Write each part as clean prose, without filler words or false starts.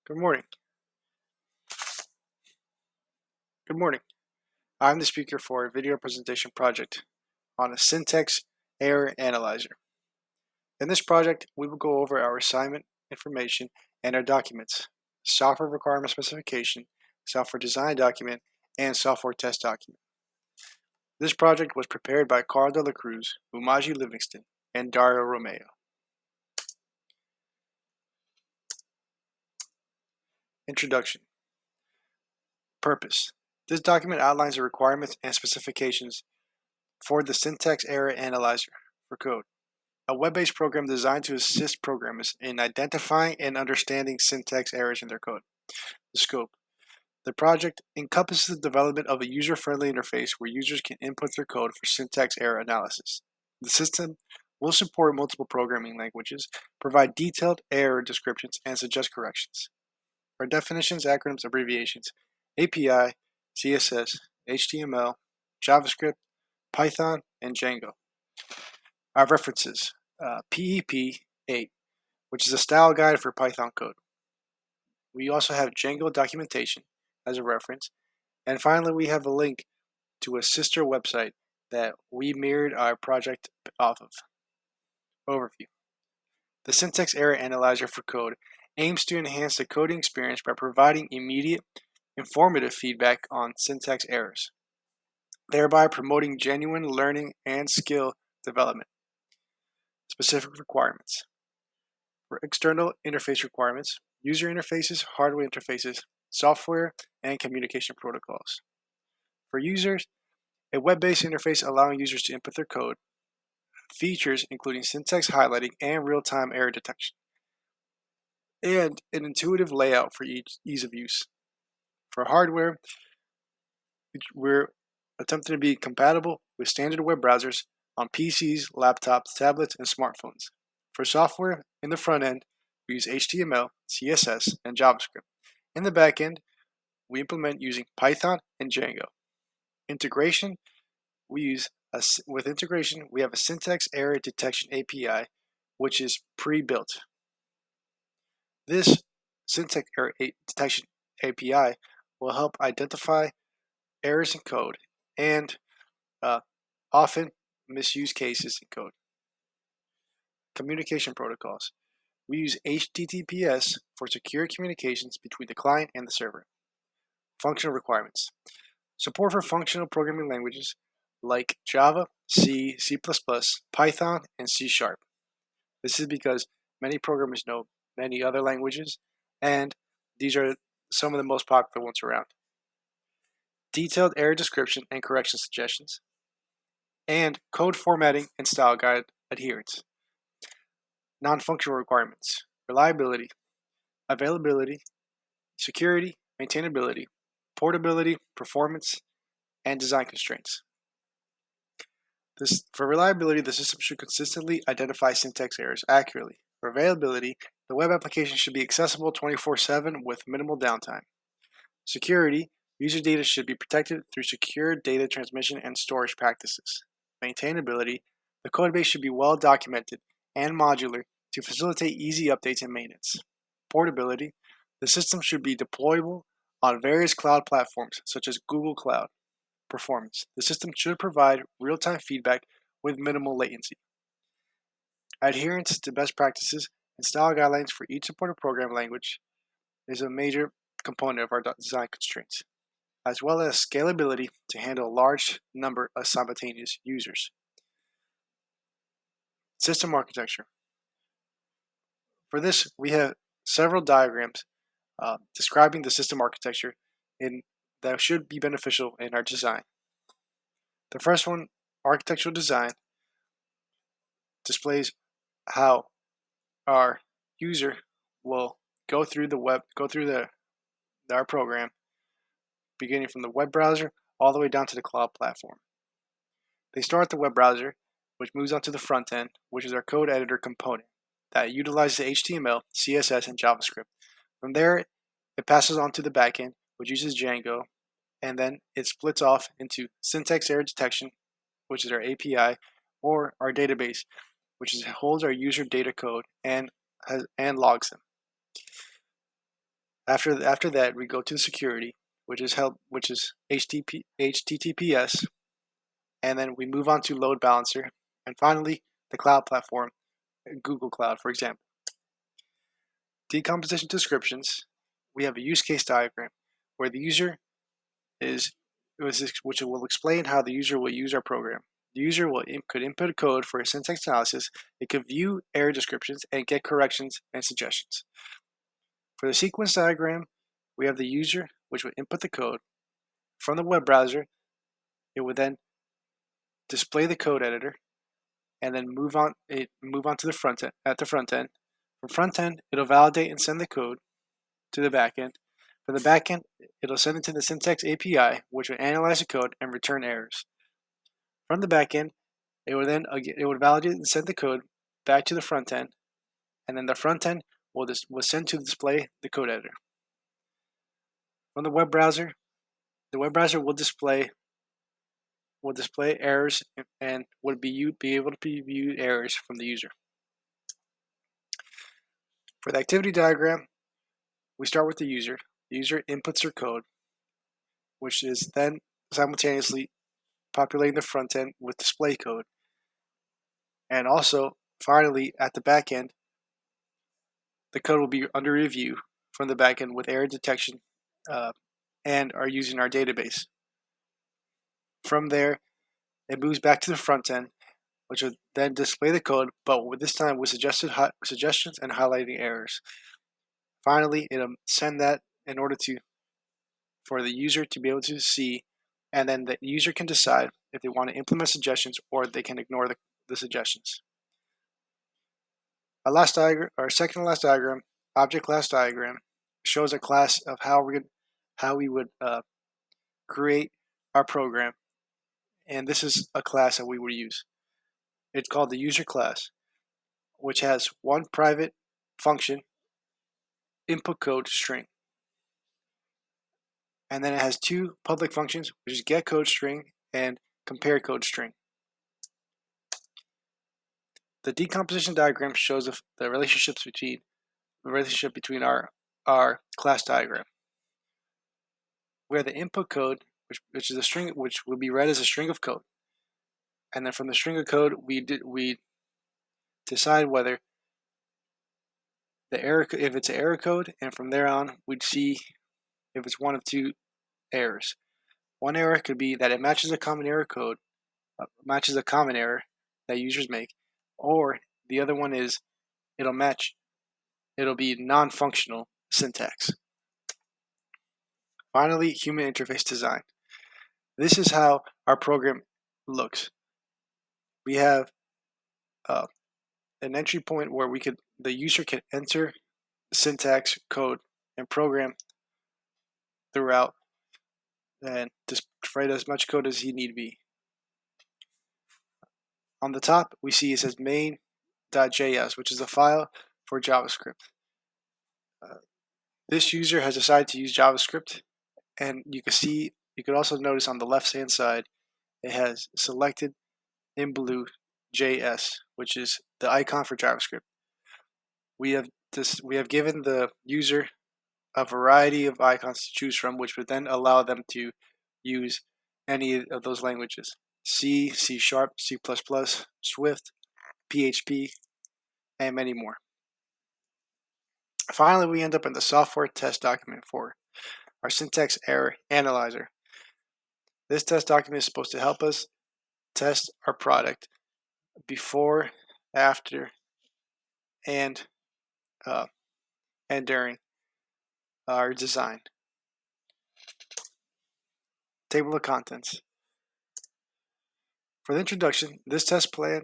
Good morning. Good morning. I'm the speaker for a video presentation project on a syntax error analyzer. In this project, we will go over our assignment information and our documents, software requirement specification, software design document, and software test document. This project was prepared by Carl de la Cruz, Umaji Livingston, and Dario Romeo. Introduction. Purpose. This document outlines the requirements and specifications for the syntax error analyzer for code, a web-based program designed to assist programmers in identifying and understanding syntax errors in their code. The scope. The project encompasses the development of a user-friendly interface where users can input their code for syntax error analysis. The system will support multiple programming languages, provide detailed error descriptions, and suggest corrections. Our definitions, acronyms, abbreviations: API, CSS, HTML, JavaScript, Python, and Django. Our references: PEP 8, which is a style guide for Python code. We also have Django documentation as a reference. And finally, we have a link to a sister website that we mirrored our project off of. Overview. The syntax error analyzer for code aims to enhance the coding experience by providing immediate, informative feedback on syntax errors, thereby promoting genuine learning and skill development. Specific requirements. For external interface requirements, user interfaces, hardware interfaces, software, and communication protocols. For users, a web-based interface allowing users to input their code, features including syntax highlighting and real-time error detection, and an intuitive layout for ease of use. For hardware, we're attempting to be compatible with standard web browsers on PCs, laptops, tablets, and smartphones. For software, in the front end, we use HTML, CSS, and JavaScript. In the back end, we implement using Python and Django. Integration, with integration, we have a syntax error detection API, which is pre-built. This syntax error detection API will help identify errors in code and often misuse cases in code. Communication protocols. We use HTTPS for secure communications between the client and the server. Functional requirements. Support for functional programming languages like Java, C, C++, Python, and C#. This is because many programmers know many other languages, and these are some of the most popular ones around. Detailed error description and correction suggestions, and code formatting and style guide adherence. Non-functional requirements: reliability, availability, security, maintainability, portability, performance, and design constraints. For reliability, the system should consistently identify syntax errors accurately. For availability, the web application should be accessible 24/7 with minimal downtime. Security, user data should be protected through secure data transmission and storage practices. Maintainability, the codebase should be well documented and modular to facilitate easy updates and maintenance. Portability, the system should be deployable on various cloud platforms such as Google Cloud. Performance, the system should provide real-time feedback with minimal latency. Adherence to best practices and style guidelines for each supported programming language is a major component of our design constraints, as well as scalability to handle a large number of simultaneous users. System architecture. For this, we have several diagrams describing the system architecture that should be beneficial in our design. The first one, architectural design, displays how our user will go through our program, beginning from the web browser all the way down to the cloud platform. They start the web browser, which moves on to the front end, which is our code editor component that utilizes HTML, CSS, and JavaScript. From there, it passes on to the back end, which uses Django, and then it splits off into syntax error detection, which is our API, or our database, which holds our user data code and logs them. After that, we go to security, which is HTTPS, and then we move on to load balancer, and finally the cloud platform, Google Cloud, for example. Decomposition descriptions. We have a use case diagram where the user which will explain how the user will use our program. The user could input a code for a syntax analysis. It could view error descriptions and get corrections and suggestions. For the sequence diagram, we have the user, which would input the code. From the web browser, it would then display the code editor and then move on to the front end. At the front end, from front end, it'll validate and send the code to the back end. For the back end, it'll send it to the syntax API, which will analyze the code and return errors. From the back end, it would validate and send the code back to the front end, and then the front end will send to display the code editor. From the web browser will display errors and would be able to view errors from the user. For the activity diagram, we start with the user. The user inputs their code, which is then simultaneously populating the front end with display code. And also, finally, at the back end, the code will be under review from the back end with error detection and are using our database. From there, it moves back to the front end, which will then display the code, but with this time with suggestions and highlighting errors. Finally, it'll send that in order for the user to be able to see, and then the user can decide if they want to implement suggestions or they can ignore the suggestions. Our second to last diagram, object class diagram, shows a class of how we would create our program, and this is a class that we would use. It's called the user class, which has one private function, input code string, and then it has two public functions, which is get code string and compare code string. The decomposition diagram shows the relationship between our class diagram. We have the input code, which is a string, which will be read as a string of code, and then from the string of code, we decide whether if it's an error code, and from there on, we'd see if it's one of two errors. One error could be that it matches a common error that users make, or the other one is it'll be non-functional syntax. Finally, human interface design. This is how our program looks. We have an entry point where the user can enter syntax code and program throughout and just write as much code as he need be. On the top, we see it says main.js, which is a file for JavaScript. This user has decided to use JavaScript, and you could also notice on the left-hand side, it has selected in blue JS, which is the icon for JavaScript. We have given the user a variety of icons to choose from, which would then allow them to use any of those languages: C, C#, C++, Swift, PHP, and many more. Finally, we end up in the software test document for our syntax error analyzer. This test document is supposed to help us test our product before, after, and during our design. Table of contents. For the introduction, this test plan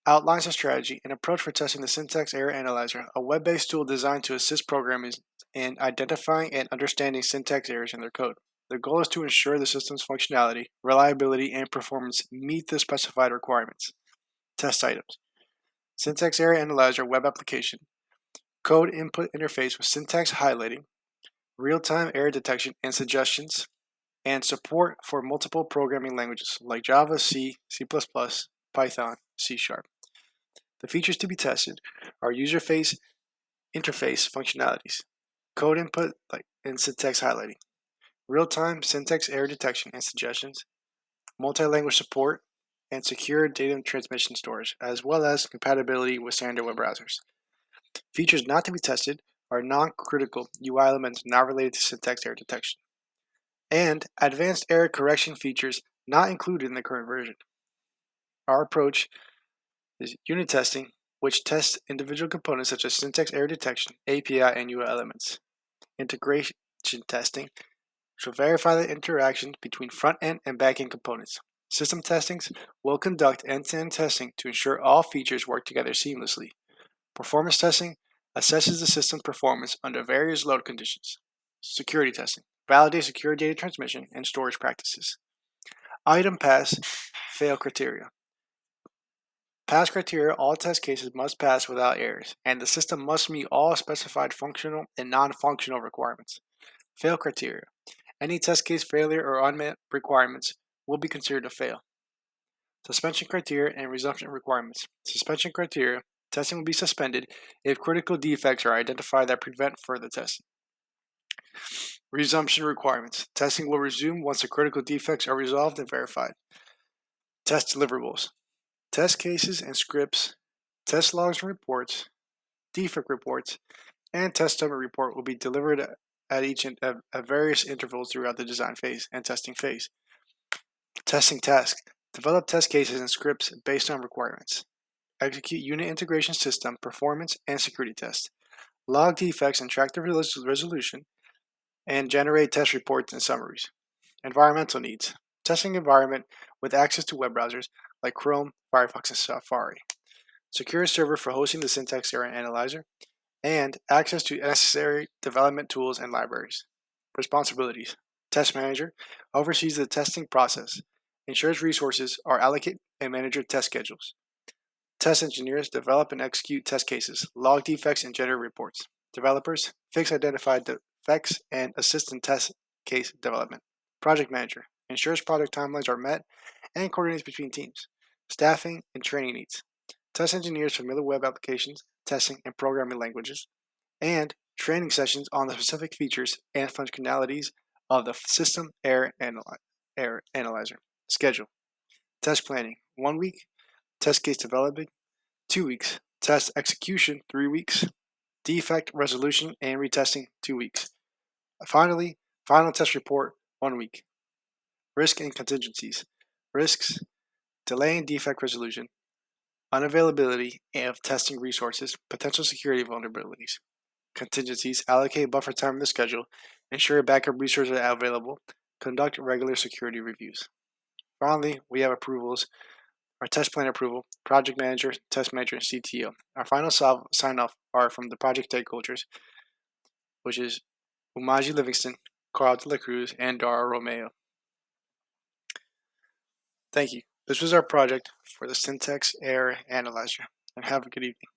outlines a strategy and approach for testing the syntax error analyzer, a web-based tool designed to assist programmers in identifying and understanding syntax errors in their code. The goal is to ensure the system's functionality, reliability, and performance meet the specified requirements. Test items. Syntax error analyzer web application. Code input interface with syntax highlighting. Real-time error detection and suggestions. And support for multiple programming languages like Java, C, C++, Python, C#. The features to be tested are interface functionalities. code input and syntax highlighting, real-time syntax error detection and suggestions, multi-language support, and secure data transmission storage, as well as compatibility with standard web browsers. Features not to be tested are non-critical UI elements not related to syntax error detection, and advanced error correction features not included in the current version. Our approach is unit testing, which tests individual components such as syntax error detection, API, and UI elements. Integration testing, which will verify the interactions between front-end and back-end components. System testings will conduct end-to-end testing to ensure all features work together seamlessly. Performance testing assesses the system performance under various load conditions. Security testing validates secure data transmission and storage practices. Item pass fail criteria. Pass criteria, all test cases must pass without errors, and the system must meet all specified functional and non-functional requirements. Fail criteria. Any test case failure or unmet requirements will be considered a fail. Suspension criteria and resumption requirements. Suspension criteria. Testing will be suspended if critical defects are identified that prevent further testing. Resumption requirements. Testing will resume once the critical defects are resolved and verified. Test deliverables. Test cases and scripts, test logs and reports, defect reports, and test summary report will be delivered at various intervals throughout the design phase and testing phase. Testing task. Develop test cases and scripts based on requirements. Execute unit integration system, performance, and security tests. Log defects and track the resolution, and generate test reports and summaries. Environmental needs. Testing environment with access to web browsers like Chrome, Firefox, and Safari. Secure server for hosting the syntax error analyzer, and access to necessary development tools and libraries. Responsibilities. Test manager oversees the testing process, ensures resources are allocated, and manages test schedules. Test engineers develop and execute test cases, log defects, and generate reports. Developers fix identified defects and assist in test case development. Project manager ensures project timelines are met and coordinates between teams. Staffing and training needs. Test engineers familiar with web applications, testing, and programming languages, and training sessions on the specific features and functionalities of the system error analyzer. Schedule. Test planning, 1 week. Test case development, 2 weeks. Test execution, 3 weeks. Defect resolution and retesting, 2 weeks. Finally, final test report, 1 week. Risk and contingencies. Risks, delay in defect resolution, unavailability of testing resources, potential security vulnerabilities. Contingencies, allocate buffer time in the schedule, ensure backup resources are available, conduct regular security reviews. Finally, we have approvals, our test plan approval, project manager, test manager, and CTO. Our final sign-off are from the project stakeholders, which is Umaji Livingston, Carl De La Cruz, and Dara Romeo. Thank you. This was our project for the Syntax Error Analyzer, and have a good evening.